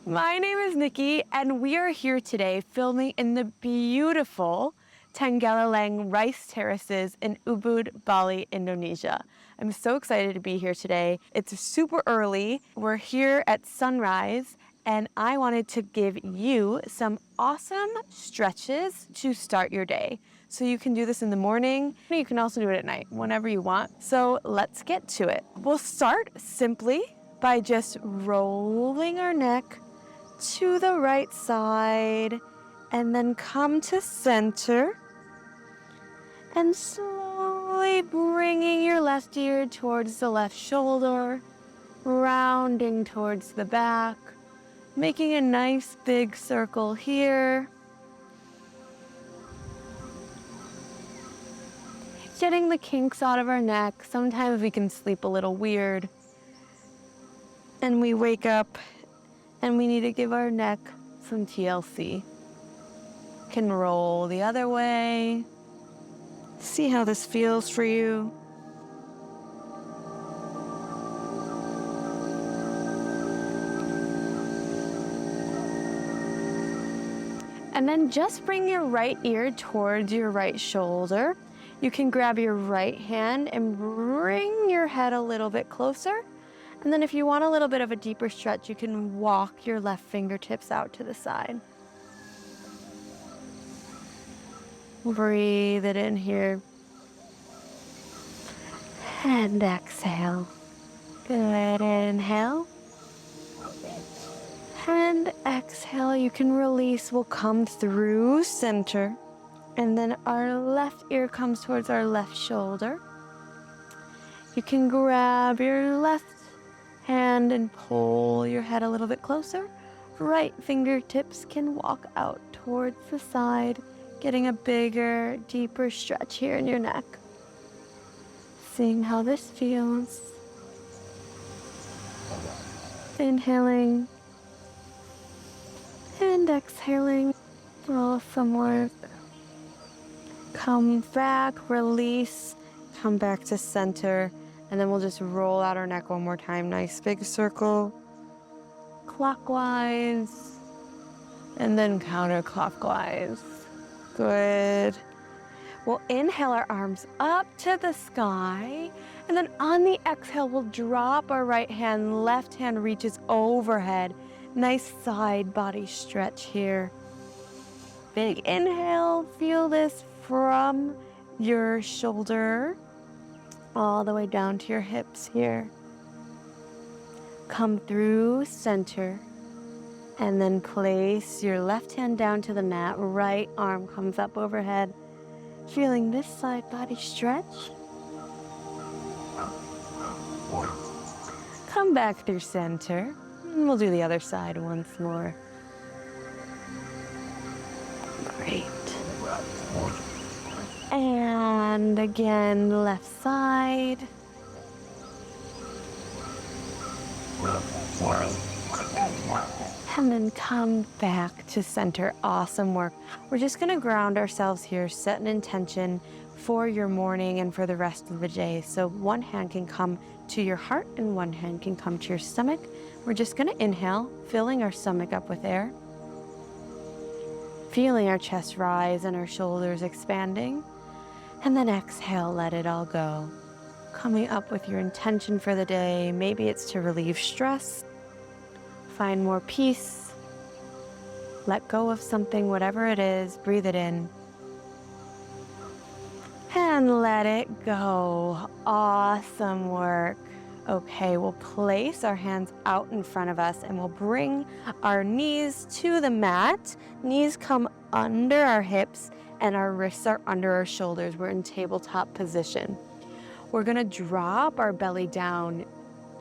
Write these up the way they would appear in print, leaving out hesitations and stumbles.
My name is Nikki, and we are here today filming in the beautiful Tegallalang Rice Terraces in Ubud, Bali, Indonesia. I'm so excited to be here today. It's super early. We're here at sunrise, and I wanted to give you some awesome stretches to start your day. So you can do this in the morning. You can also do it at night, whenever you want. So let's get to it. We'll start simply by just rolling our neck to the right side and then come to center and slowly bringing your left ear towards the left shoulder, rounding towards the back, making a nice big circle here. Getting the kinks out of our neck. Sometimes we can sleep a little weird and we wake up and we need to give our neck some TLC. Can roll the other way. See how this feels for you. And then just bring your right ear towards your right shoulder. You can grab your right hand and bring your head a little bit closer. And then if you want a little bit of a deeper stretch, you can walk your left fingertips out to the side. Breathe it in here. And exhale. Good. Inhale. And exhale. You can release. We'll come through center. And then our left ear comes towards our left shoulder. You can grab your left hand and pull your head a little bit closer. Right fingertips can walk out towards the side, getting a bigger, deeper stretch here in your neck. Seeing how this feels. Inhaling and exhaling. Awesome work. Come back, release, come back to center. And then we'll just roll out our neck one more time. Nice big circle, clockwise, and then counterclockwise. Good. We'll inhale our arms up to the sky. And then on the exhale, we'll drop our right hand. Left hand reaches overhead. Nice side body stretch here. Big inhale. Feel this from your shoulder all the way down to your hips here. Come through center and then place your left hand down to the mat. Right arm comes up overhead. Feeling this side body stretch. Come back through center. And we'll do the other side once more. Great. And again, left side. And then come back to center. Awesome work. We're just going to ground ourselves here, set an intention for your morning and for the rest of the day. So one hand can come to your heart and one hand can come to your stomach. We're just going to inhale, filling our stomach up with air. Feeling our chest rise and our shoulders expanding. And then exhale, let it all go. Coming up with your intention for the day. Maybe it's to relieve stress, find more peace, let go of something, whatever it is, breathe it in. And let it go. Awesome work. Okay, we'll place our hands out in front of us and we'll bring our knees to the mat. Knees come under our hips and our wrists are under our shoulders. We're in tabletop position. We're gonna drop our belly down,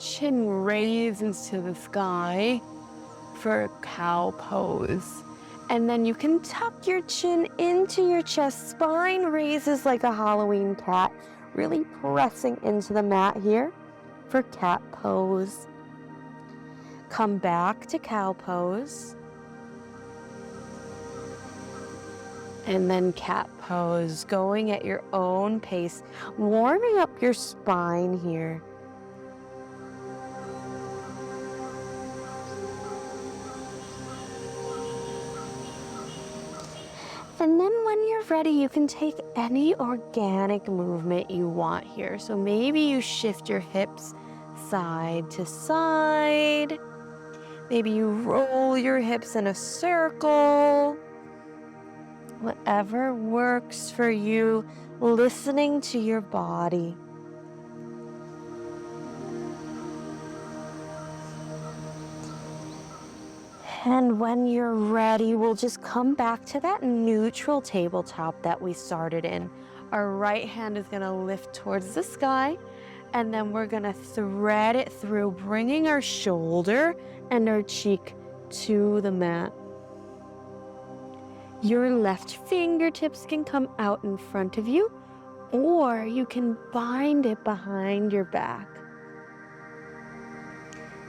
chin raised into the sky for cow pose. And then you can tuck your chin into your chest, spine raises like a Halloween cat, really pressing into the mat here for cat pose. Come back to cow pose. And then cat pose, going at your own pace, warming up your spine here. And then when you're ready, you can take any organic movement you want here. So maybe you shift your hips side to side. Maybe you roll your hips in a circle. Whatever works for you, listening to your body. And when you're ready, we'll just come back to that neutral tabletop that we started in. Our right hand is going to lift towards the sky, and then we're going to thread it through, bringing our shoulder and our cheek to the mat. Your left fingertips can come out in front of you, or you can bind it behind your back.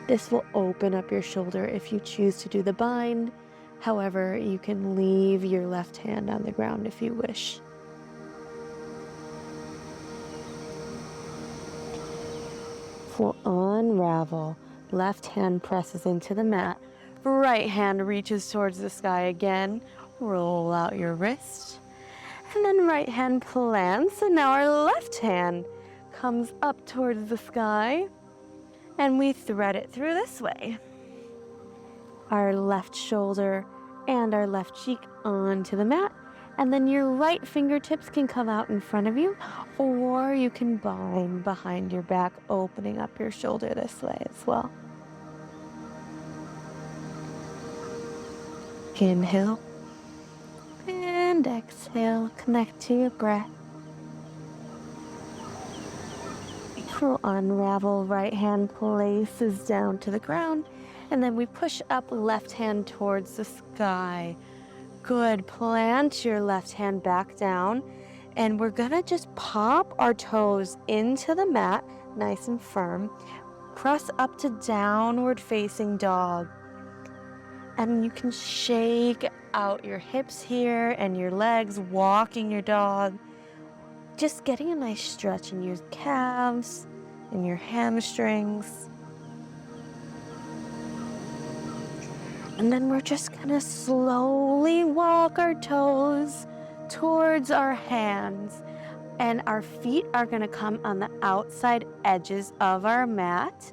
This will open up your shoulder if you choose to do the bind. However, you can leave your left hand on the ground if you wish. We'll unravel. Left hand presses into the mat. Right hand reaches towards the sky again. Roll out your wrist. And then right hand plants. And now our left hand comes up towards the sky. And we thread it through this way. Our left shoulder and our left cheek onto the mat. And then your right fingertips can come out in front of you, or you can bind behind your back, opening up your shoulder this way as well. Inhale and exhale. Connect to your breath. We'll unravel, right hand places down to the ground, and then we push up, left hand towards the sky. Good. Plant your left hand back down, and we're gonna just pop our toes into the mat, nice and firm. Press up to downward facing dog. And you can shake out your hips here and your legs, walking your dog. Just getting a nice stretch in your calves and your hamstrings. And then we're just gonna slowly walk our toes towards our hands. And our feet are gonna come on the outside edges of our mat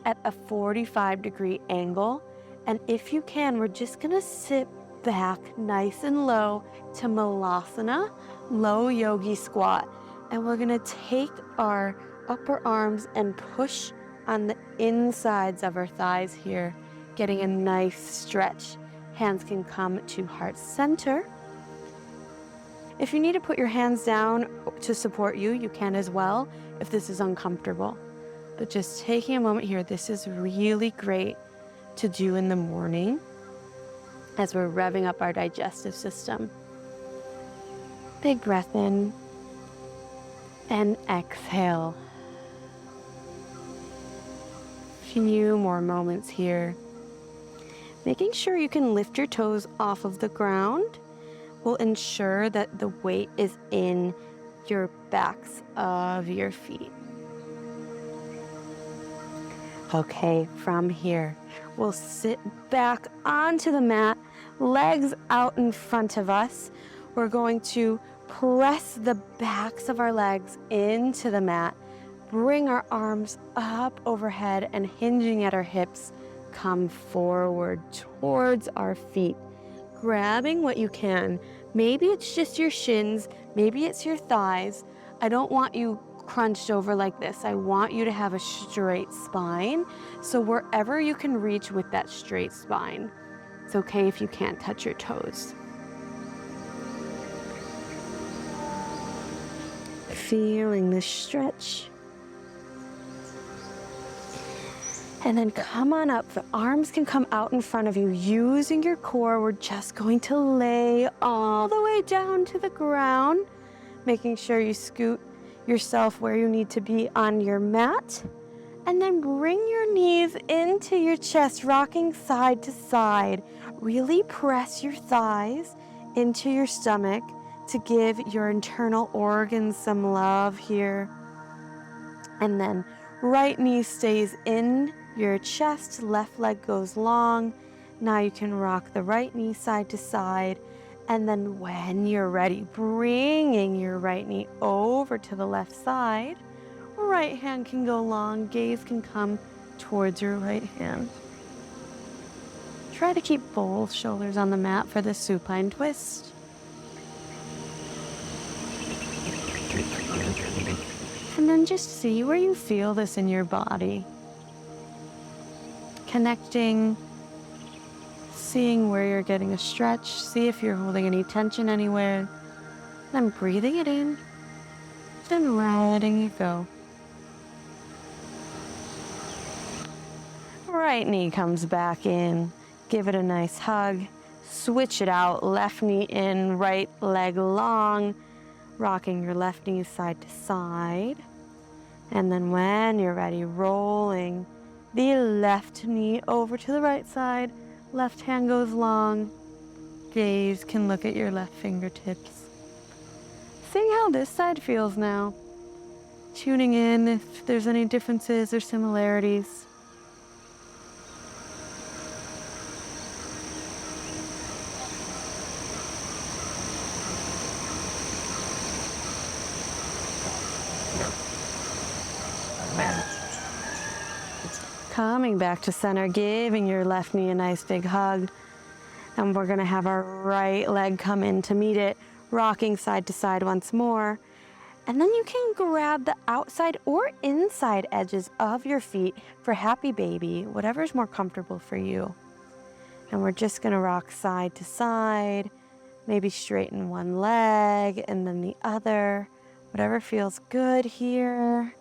at a 45-degree angle. And if you can, we're just gonna sit back nice and low to Malasana, low yogi squat. And we're gonna take our upper arms and push on the insides of our thighs here, getting a nice stretch. Hands can come to heart center. If you need to put your hands down to support you, you can as well if this is uncomfortable. But just taking a moment here, this is really great to do in the morning as we're revving up our digestive system. Big breath in and exhale. Few more moments here. Making sure you can lift your toes off of the ground will ensure that the weight is in your backs of your feet. Okay, from here, we'll sit back onto the mat, legs out in front of us. We're going to press the backs of our legs into the mat, bring our arms up overhead, and hinging at our hips, come forward towards our feet, grabbing what you can. Maybe it's just your shins, maybe it's your thighs. I don't want you crunched over like this. I want you to have a straight spine. So wherever you can reach with that straight spine. It's okay if you can't touch your toes. Feeling the stretch. And then come on up. The arms can come out in front of you. Using your core, we're just going to lay all the way down to the ground, making sure you scoot yourself where you need to be on your mat. And then bring your knees into your chest, rocking side to side. Really press your thighs into your stomach to give your internal organs some love here. And then right knee stays in your chest, left leg goes long. Now you can rock the right knee side to side And then when you're ready, bringing your right knee over to the left side. Right hand can go long, gaze can come towards your right hand. Try to keep both shoulders on the mat for the supine twist. And then just see where you feel this in your body. Connecting, seeing where you're getting a stretch, see if you're holding any tension anywhere. Then breathing it in, then letting it go. Right knee comes back in. Give it a nice hug. Switch it out. Left knee in, right leg long. Rocking your left knee side to side. And then when you're ready, rolling the left knee over to the right side. Left hand goes long. Gaze can look at your left fingertips. Seeing how this side feels now. Tuning in if there's any differences or similarities. Coming back to center, giving your left knee a nice big hug. And we're gonna have our right leg come in to meet it, rocking side to side once more. And then you can grab the outside or inside edges of your feet for happy baby, whatever's more comfortable for you. And we're just gonna rock side to side, maybe straighten one leg and then the other, whatever feels good here.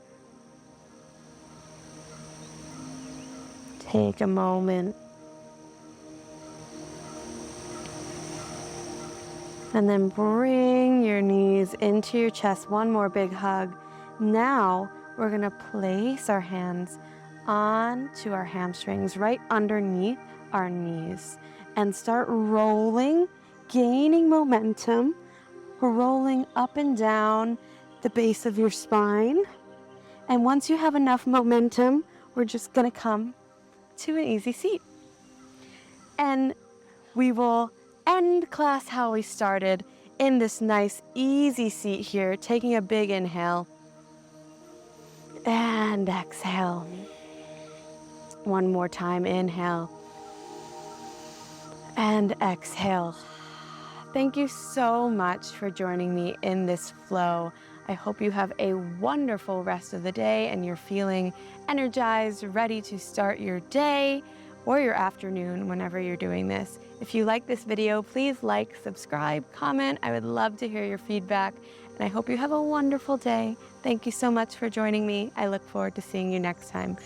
Take a moment. And then bring your knees into your chest. One more big hug. Now we're gonna place our hands onto our hamstrings right underneath our knees and start rolling, gaining momentum, rolling up and down the base of your spine. And once you have enough momentum, we're just gonna come to an easy seat. And we will end class how we started, in this nice easy seat here, taking a big inhale and exhale. One more time, inhale and exhale. Thank you so much for joining me in this flow. I hope you have a wonderful rest of the day and you're feeling energized, ready to start your day or your afternoon whenever you're doing this. If you like this video, please like, subscribe, comment. I would love to hear your feedback, and I hope you have a wonderful day. Thank you so much for joining me. I look forward to seeing you next time.